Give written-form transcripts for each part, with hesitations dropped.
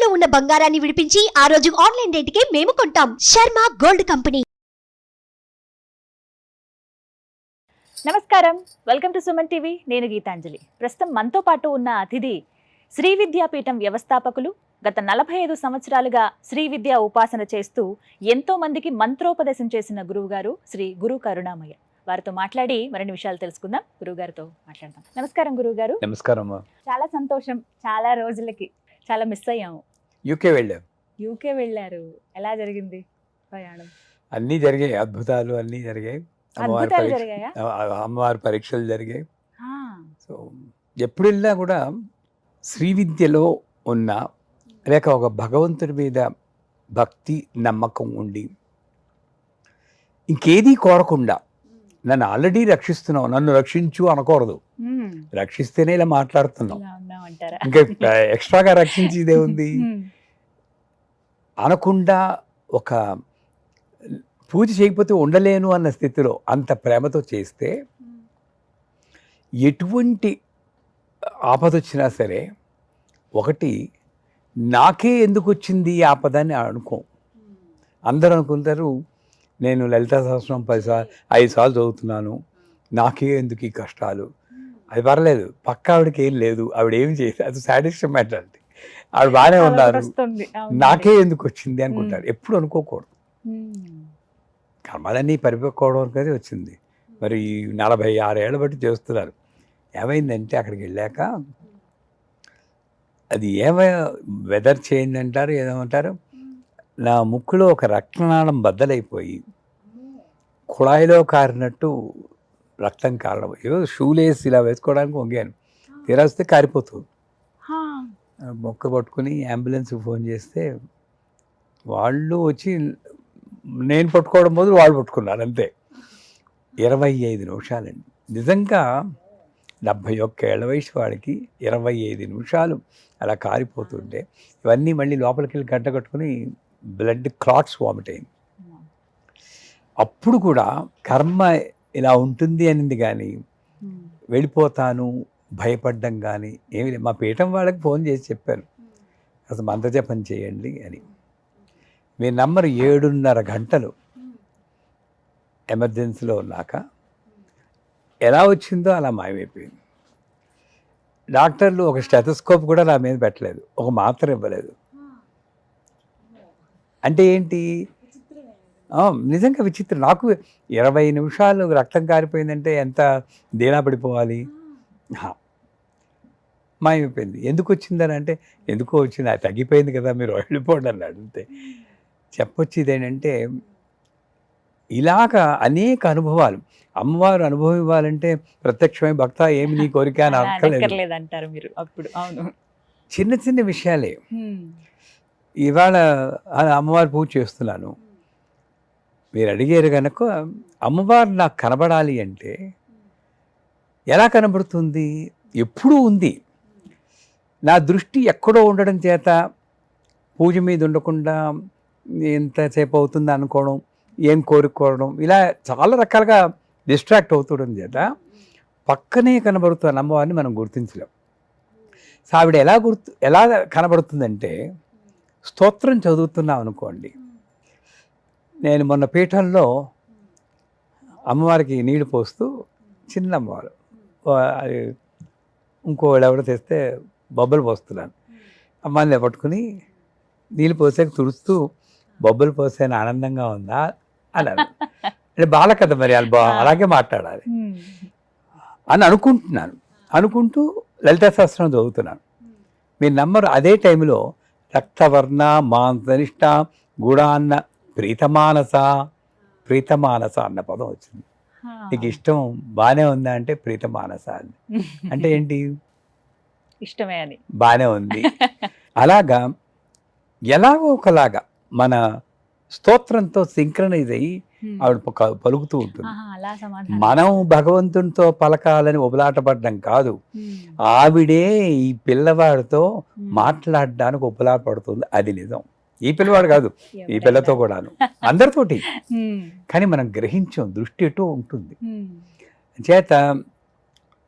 తాకట్టులో ఉన్న బంగారాన్ని విడిపించి ఆ రోజు ఆన్లైన్ రేటుకే మేము కొంటాం. Sharma gold company. నమస్కారం, వెల్కమ్ టు సుమన్ టీవీ. నేను గీతాంజలి. ప్రస్తుతం మనతో పాటు ఉన్న అతిథి శ్రీ విద్యాపీఠం వ్యవస్థాపకులు, గత 45 సంవత్సరాలుగా శ్రీ విద్యా ఉపాసన చేస్తూ ఎంతో మందికి మంత్రోపదేశం చేసిన గురువు గారు శ్రీ గురు కరుణామయ్య. వారితో మాట్లాడి మరిన్ని విషయాలు తెలుసుకుందాం. గురువు గారితో మాట్లాడదాం. నమస్కారం గురువు గారు. నమస్కారం. చాలా సంతోషం, చాలా రోజులకి చాలా మిస్ అయ్యాము. యూకే వెళ్ళాం. యూకే వెళ్ళారు, ఎలా జరిగింది ప్రయాణం? అన్నీ జరిగాయి, అద్భుతాలు అన్నీ జరిగాయి. అద్భుతాలు జరిగాయా? అమ్మవారి పరీక్షలు జరిగాయి. సో ఎప్పుడు వెళ్ళినా కూడా శ్రీ విద్యలో ఉన్న లేక ఒక భగవంతుడి మీద భక్తి నమ్మకం ఉండి ఇంకేదీ కోరకుండా, నన్ను ఆల్రెడీ రక్షిస్తున్నావు, నన్ను రక్షించు అనకూడదు. రక్షిస్తేనే ఇలా మాట్లాడుతున్నావు, ఇంకా ఎక్స్ట్రాగా రక్షించేదే ఉంది అనకుండా, ఒక పూజ చేయకపోతే ఉండలేను అన్న స్థితిలో అంత ప్రేమతో చేస్తే ఎటువంటి ఆపద వచ్చినా సరే, ఒకటి నాకే ఎందుకు వచ్చింది ఈ ఆపద అని అనుకో. అందరూ అనుకుంటారు నేను లలితా సహస్రం 5 సార్లు చదువుతున్నాను, నాకే ఎందుకు ఈ కష్టాలు. అది పర్లేదు, పక్క ఆవిడకి ఏం లేదు, ఆవిడ ఏం చేసి అది సాటిస్ఫై మ్యాటర్ అంటే ఆవిడ బాగానే ఉన్నారు, నాకే ఎందుకు వచ్చింది అనుకుంటారు. ఎప్పుడు అనుకోకూడదు. కర్మలన్నీ పరిపక్వడం అనేది వచ్చింది. మరి 46 ఏళ్ళ బట్టి చేస్తున్నారు. ఏమైందంటే అక్కడికి వెళ్ళాక అది వెదర్ చేంజ్ అంటారు, ఏదేమంటారు, నా ముక్కులో ఒక రక్తనాళం బద్దలైపోయి కుళాయిలో కారినట్టు రక్తం కారడం. ఏదో షూలేసి ఇలా వేసుకోవడానికి వంగాను, తీరాస్తే కారిపోతుంది. మొక్క పట్టుకుని అంబులెన్స్కి ఫోన్ చేస్తే వాళ్ళు వచ్చి నేను పట్టుకోవడం బదులు వాళ్ళు పట్టుకున్నారు. అంతే 25 నిమిషాలండి. నిజంగా 71 ఏళ్ల వయసు వాడికి 25 నిమిషాలు అలా కారిపోతుంటే ఇవన్నీ మళ్ళీ లోపలికి వెళ్ళి గడ్డ కట్టుకుని బ్లడ్ క్లాట్స్ వామిట్ అయింది. అప్పుడు కూడా కర్మ ఇలా ఉంటుంది అనింది, కానీ వెళ్ళిపోతాను భయపడ్డం కానీ ఏమి లేదు. మా పీఠం వాళ్ళకి ఫోన్ చేసి చెప్పాను, అసలు మంత్రజపం చేయండి అని. మీ నంబర్ 7:30 గంటలు ఎమర్జెన్సీలో ఉన్నాక ఎలా వచ్చిందో అలా మాయమైపోయింది. డాక్టర్లు ఒక స్టెథోస్కోప్ కూడా నా మీద పెట్టలేదు, ఒక మాత్ర ఇవ్వలేదు. అంటే ఏంటి, నిజంగా విచిత్రం. నాకు 20 నిమిషాలు రక్తం కారిపోయిందంటే ఎంత దీనా పడిపోవాలి. మాయమైపోయింది. ఎందుకు వచ్చిందని అంటే, ఎందుకో వచ్చింది, అది తగ్గిపోయింది కదా, మీరు వెళ్ళిపోండి అన్నాడు. అంతే. చెప్పొచ్చేది ఏంటంటే, ఇలాగ అనేక అనుభవాలు. అమ్మవారు అనుభవం ఇవ్వాలంటే ప్రత్యక్షమై భక్త ఏమి నీ కోరిక అని అక్కర్లేదంటారు మీరు అప్పుడు. అవును, చిన్న చిన్న విషయాలే. ఇవాళ అమ్మవారి పూజ చేస్తున్నాను, మీరు అడిగారు కనుక అమ్మవారు నాకు కనబడాలి అంటే ఎలా కనబడుతుంది? ఎప్పుడూ ఉంది. నా దృష్టి ఎక్కడో ఉండడం చేత పూజ మీద ఉండకుండా ఎంతసేపు అవుతుంది అనుకోవడం, ఏం కోరుకోవడం, ఇలా చాలా రకాలుగా డిస్ట్రాక్ట్ అవుతుండడం చేత పక్కనే కనబడుతున్న అమ్మవారిని మనం గుర్తించలేం. సో ఆవిడ ఎలా కనబడుతుందంటే, స్తోత్రం చదువుతున్నాం అనుకోండి. నేను మొన్న పీఠంలో అమ్మవారికి నీళ్లు పోస్తూ, చిన్న అమ్మవారు అది ఇంకో ఎవడో తెస్తే బొబ్బలు పోస్తున్నాను, అమ్మాయిని పట్టుకుని నీళ్ళు పోసాక తుడుస్తూ బొబ్బలు పోసాను, ఆనందంగా ఉందా అన్నారు. అంటే బాల కదా, మరి అలాగే మాట్లాడాలి అని అనుకుంటున్నాను. అనుకుంటూ లలితా సహస్రం చదువుతున్నాను. మీ నంబర్ అదే టైంలో రక్తవర్ణ మాంసనిష్ట గుడాన్న ప్రీతమానస అన్న పదం వచ్చింది. నీకు ఇష్టం బాగానే ఉందా అంటే ప్రీతమానస అని అంటే ఏంటి, ఇష్టమే అని. బాగానే ఉంది. అలాగా ఎలాగో ఒకలాగా మన స్తోత్రంతో సింక్రనైజ్ అయ్యి ఆవిడ పలుకుతూ ఉంటుంది. మనం భగవంతునితో పలకాలని ఉబలాటపడ్డం కాదు, ఆవిడే ఈ పిల్లవాడితో మాట్లాడడానికి ఉబలాటపడుతుంది. అది నిజం. ఈ పిల్లవాడు కాదు, ఈ పిల్లతో కూడాను, అందరితోటి. కానీ మనం గ్రహించాం, దృష్టి ఎటో ఉంటుంది. చేత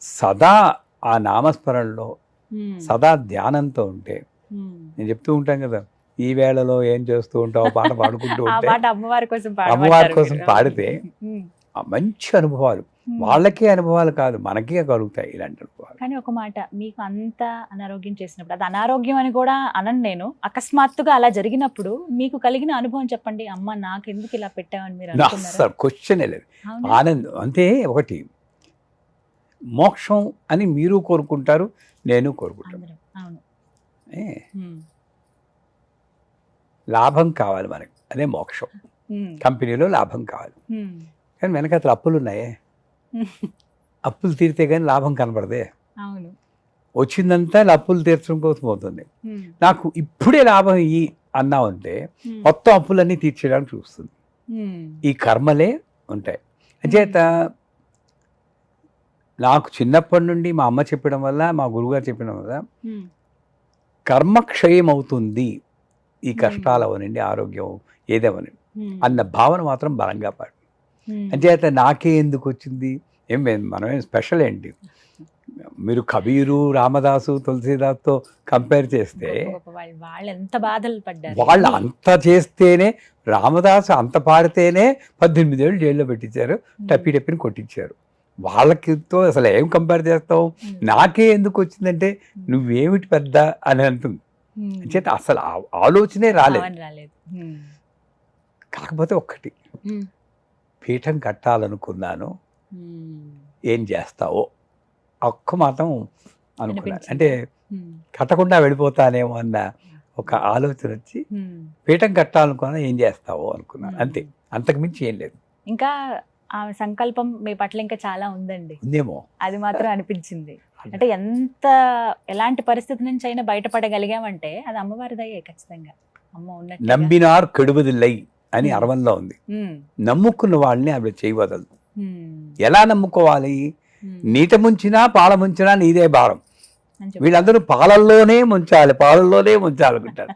సదా ఆ నామస్మరణలో సదా ధ్యానంతో ఉంటే నేను చెప్తూ ఉంటాను కదా, ఈ వేళలో ఏం చేస్తూ ఉంటావు పాట పాడుకుంటూ ఆ ఉంటే పాట అమ్మవారి కోసం అమ్మవారి కోసం మీరు. పాడితే ఉమ్. ఆ మంచి అనుభవాలు, వాళ్ళకే అనుభవాలు కాదు మనకే కలుగుతాయి ఇలాంటి అనుభవాలు. కానీ ఒక మాట, మీకు అంత అనారోగ్యం చేసినప్పుడు, అది అనారోగ్యం అని కూడా అనను నేను, అకస్మాత్తుగా అలా జరిగినప్పుడు మీకు కలిగిన అనుభవం చెప్పండి. అమ్మ నాకు ఎందుకు ఇలా పెట్టావని మీరు అనుకున్నారా? అసలు క్వశ్చన్ లేదు. అవునా? ఆనందం అంటే ఒకటి మోక్షం అని మీరు కోరుకుంటారు, నేను కోరుకుంటాను. అందరం. అవును. ఏ, ఉమ్. లాభం కావాలి మనకి, అదే మోక్షం. ఉమ్. కంపెనీలో లాభం కావాలి, ఉమ్. కానీ వెనకాతల అప్పులు ఉన్నాయే, అప్పులు తీరితే కానీ లాభం కనపడదే. అవును. వచ్చిందంతా అప్పులు తీర్చడం కోసం అవుతుంది. ఉమ్. నాకు ఇప్పుడే లాభం ఇయ్యి అన్నావంటే ఉమ్. మొత్తం అప్పులన్నీ తీర్చడానికి చూస్తుంది. ఉమ్. ఈ కర్మలే ఉంటాయి. అంచేత నాకు చిన్నప్పటి నుండి మా అమ్మ చెప్పడం వల్ల, మా గురువుగారు చెప్పడం వల్ల ఉమ్. కర్మక్షయం అవుతుంది, ఈ కష్టాలు అవనండి, ఆరోగ్యం ఏదేమనండి ఉమ్. అన్న భావన మాత్రం బలంగా పడి. ఉమ్. అంచేత నాకే ఎందుకు వచ్చింది, మనమేం స్పెషల్ ఏంటి? మీరు కబీరు, రామదాసు, తులసీదాస్తో కంపేర్ చేస్తే గొప్ప గొప్ప వాళ్ళు ఎంత బాధలు పడ్డారు. వాళ్ళు అంత చేస్తేనే, రామదాసు అంత పాడితేనే 18 ఏళ్ళు జైల్లో పెట్టించారు, టప్పి టప్పిని కొట్టించారు. వాళ్ళకితో అసలు ఏం కంపేర్ చేస్తావు? నాకే ఎందుకు వచ్చిందంటే నువ్వేమిటి పెద్ద అని అంటుంది. ఉమ్. అంచేత అసలు ఆలోచనే రాలేదు. భావన రాలేదు. ఉమ్. కాకపోతే ఒక్కటి, ఉమ్. పీఠం కట్టాలనుకున్నాను, ఉమ్. ఏం చేస్తావో ఒక్క మాత్రం అనుకున్నాను. అనిపించిందా? అంటే ఉమ్. కట్టకుండా వెళ్ళిపోతానేమో అన్న ఒక ఆలోచన వచ్చి ఉమ్. పీఠం కట్టాలనుకున్నా, ఏం చేస్తావో అనుకున్నాను, అంతే. అంతకుమించి ఏం లేదు. ఇంకా ఆ సంకల్పం మీ పట్ల ఇంకా చాలా ఉందండి, ఉందేమో. అది మాత్రం అనిపించింది. అంటే ఎలాంటి పరిస్థితి నుంచి అయినా బయటపడగలిగామంటే అది అమ్మవారి దయే ఖచ్చితంగా. అమ్మ ఉన్నట్టు. నమ్మినార్ కెడువదిల్లై అని అరవంలో ఉంది. నమ్ముకున్న వాళ్ళని ఆవిడ చేయవదలదు. ఎలా నమ్ముకోవాలి? నీట ముంచినా పాల ముంచినా నీదే భారం. వీళ్ళందరూ పాలల్లోనే ముంచాలనుకుంటారు.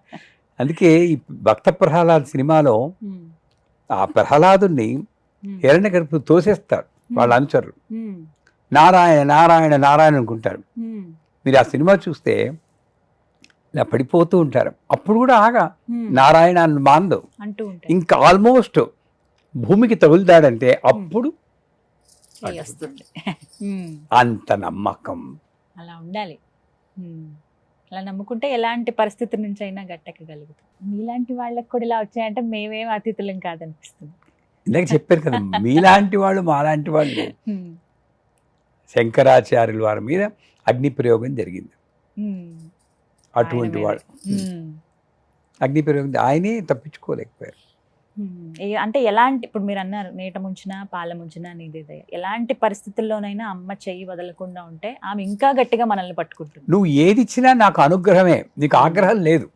అందుకే ఈ భక్త ప్రహ్లాద్ సినిమాలో ఆ ప్రహ్లాదుని హిరణ్యకశిపుడు తోసేస్తాడు వాళ్ళ అనుచరులు. నారాయణ నారాయణ నారాయణ అనుకుంటారు. మీరు ఆ సినిమా చూస్తే ఇలా పడిపోతూ ఉంటారు. అప్పుడు కూడా ఆగా నారాయణ అని మాందు, ఇంకా ఆల్మోస్ట్ భూమికి తగులుతాడంటే అప్పుడు అంత నమ్మకం. అలా ఉండాలి. అలా నమ్ముకుంటే ఎలాంటి పరిస్థితి నుంచి అయినా గట్టెక్కగలుగుతాం. మీలాంటి వాళ్ళకి కూడా ఇలా వచ్చాయంటే మేమేం అతిథులం కాదనిపిస్తుంది. ఇందాక చెప్పారు కదా, మీలాంటి వాళ్ళు మాలాంటి వాళ్ళు. శంకరాచార్యుల వారి మీద అగ్ని ప్రయోగం జరిగింది. అటువంటి వాళ్ళు అగ్ని ప్రయోగం ఆయనే తప్పించుకోలేకపోయారు. అంటే ఎలాంటి, ఇప్పుడు మీరు అన్నారు నీట ముంచినా పాల ముంచినా నీదే దయ, ఎలాంటి పరిస్థితుల్లోనైనా అమ్మ చెయ్యి వదలకుండా ఉంటే ఆమె ఇంకా గట్టిగా మనల్ని పట్టుకుంటుంది. నువ్వు ఏది ఇచ్చినా నాకు అనుగ్రహమే, నీకు ఆగ్రహం లేదు.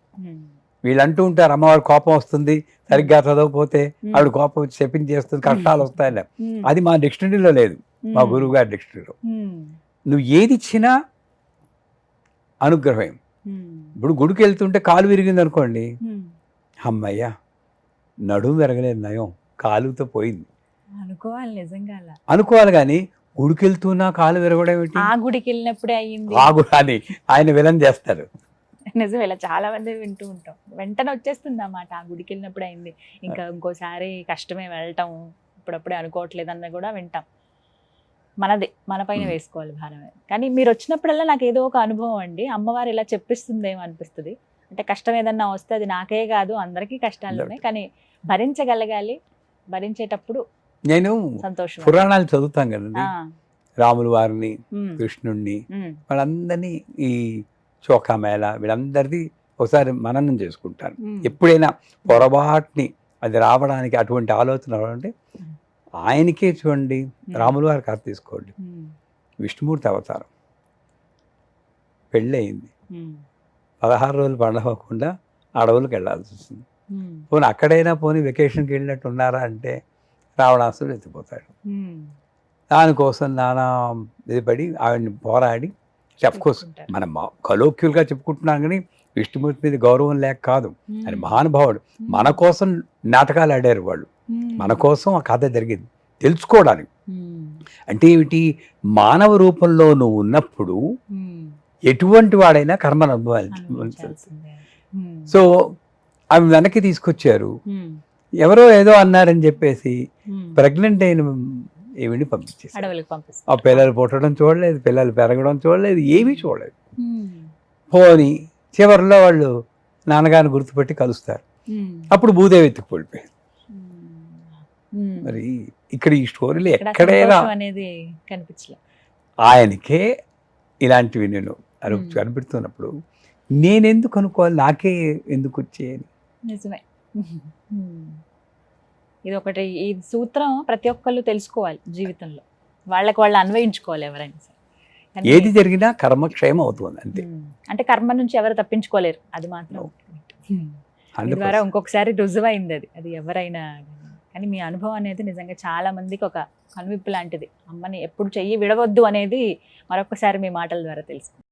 వీళ్ళు అంటూ ఉంటారు అమ్మవారి కోపం వస్తుంది, సరిగ్గా చదవకపోతే ఆవిడ కోపం వచ్చి చెప్పించేస్తుంది, కష్టాలు వస్తాయని. అది మా డిక్షనరీలో లేదు, మా గురువు గారి డిక్షనరీలో. నువ్వు ఏది ఇచ్చినా అనుగ్రహం. ఇప్పుడు గుడికి వెళ్తుంటే కాలు విరిగింది అనుకోండి, అమ్మయ్యా నడుము విరగలేదు, నయం కాలుతో పోయింది అనుకోవాలి. నిజంగా అలా అనుకోవాలి. కానీ గుడికి వెళ్తున్నా కాలు విరగడం ఏంటి? ఆ గుడికి వెళ్ళినప్పుడే అయ్యింది అని ఆయన విలన్ చేస్తారు. నిజం, ఇలా చాలా మంది వింటూ ఉంటాం. వెంటనే వచ్చేస్తుంది అన్నమాట, ఆ గుడికి వెళ్ళినప్పుడు అయింది, ఇంకా ఇంకోసారి కష్టమే వెళ్ళటం, ఇప్పుడప్పుడే అనుకోవట్లేదు అన్న కూడా వింటాం. మన పైన వేసుకోవాలి భారమే. కానీ మీరు వచ్చినప్పుడల్లా నాకు ఏదో ఒక అనుభవం అండి, అమ్మవారు ఇలా చెప్పిస్తుందేమో అనిపిస్తుంది. అంటే కష్టం ఏదన్నా వస్తే అది నాకే కాదు అందరికీ కష్టాలు ఉన్నాయి, కానీ భరించగలగాలి. భరించేటప్పుడు నేను సంతోషం. పురాణాలు చదువుతాం కదండి, రాములు వారిని, కృష్ణుణ్ణి, వాళ్ళందరినీ, ఈ చోకామేళ వీళ్ళందరిది ఒకసారి మననం చేసుకుంటాను. ఎప్పుడైనా పొరపాటుని అది రావడానికి అటువంటి ఆలోచన అంటే ఆయనకే చూడండి, రాములు వారి కథ తీసుకోండి, విష్ణుమూర్తి అవతారం, పెళ్ళయింది, 16 రోజులు పండవకుండా అడవులకు వెళ్ళాల్సి వస్తుంది. పోనీ అక్కడైనా పోనీ వెకేషన్కి వెళ్ళినట్టు ఉన్నారా అంటే రావణాసురుడు ఎత్తిపోతాడు. దానికోసం నానా ఇది పడి ఆవిడని పోరాడి, అఫ్కోర్స్ మనం కలోక్యులుగా చెప్పుకుంటున్నాం కానీ విష్ణుమూర్తి మీద గౌరవం లేక కాదు, అని మహానుభావుడు. మన కోసం నాటకాలు ఆడారు వాళ్ళు, మన కోసం ఆ కథ జరిగింది తెలుసుకోవడానికి. అంటే ఏమిటి? మానవ రూపంలో నువ్వు ఉన్నప్పుడు ఎటువంటి వాడైనా కర్మను అనుభవించాలి. అనుభవించాల్సిందే. సో ఆమె వెనక్కి తీసుకొచ్చారు. ఎవరో ఏదో అన్నారని చెప్పేసి ప్రెగ్నెంట్ అయిన ఈవిని పంపించేసారు. అడవులకు ఆ పంపిస్తారు. పిల్లలు పుట్టడం చూడలేదు, పిల్లలు పెరగడం చూడలేదు, ఏమీ చూడలేదు. పోని చివరిలో వాళ్ళు నాన్నగారిని గుర్తుపెట్టి కలుస్తారు. అప్పుడు భూదేవి ఎత్తుకు పడిపోయింది. మరి ఇక్కడ ఈ స్టోరీలో ఎక్కడైనా అనేది కనిపించలేదు. ఆయనకే ఇలాంటివి నేను కనిపెడుతున్నప్పుడు నేనెందుకు అనుకోవాలి, నాకే ఎందుకు వచ్చేయని. నిజమే. ఇది ఒకటి, ఈ సూత్రం ప్రతి ఒక్కళ్ళు తెలుసుకోవాలి జీవితంలో, వాళ్ళకి వాళ్ళు అన్వయించుకోవాలి ఎవరైనా సరే. కానీ ఏది జరిగినా కర్మక్షయం అవుతుంది అంతే. అంటే కర్మ నుంచి ఎవరు తప్పించుకోలేరు, అది మాత్రం మీ ద్వారా 100%. ఇంకొకసారి రుజువైంది అది ఎవరైనా. కానీ మీ అనుభవం అనేది నిజంగా చాలా మందికి ఒక కనువిప్పు లాంటిది. అమ్మని ఎప్పుడు చెయ్యి విడవద్దు అనేది మరొకసారి మీ మాటల ద్వారా తెలుసుకుంటాం.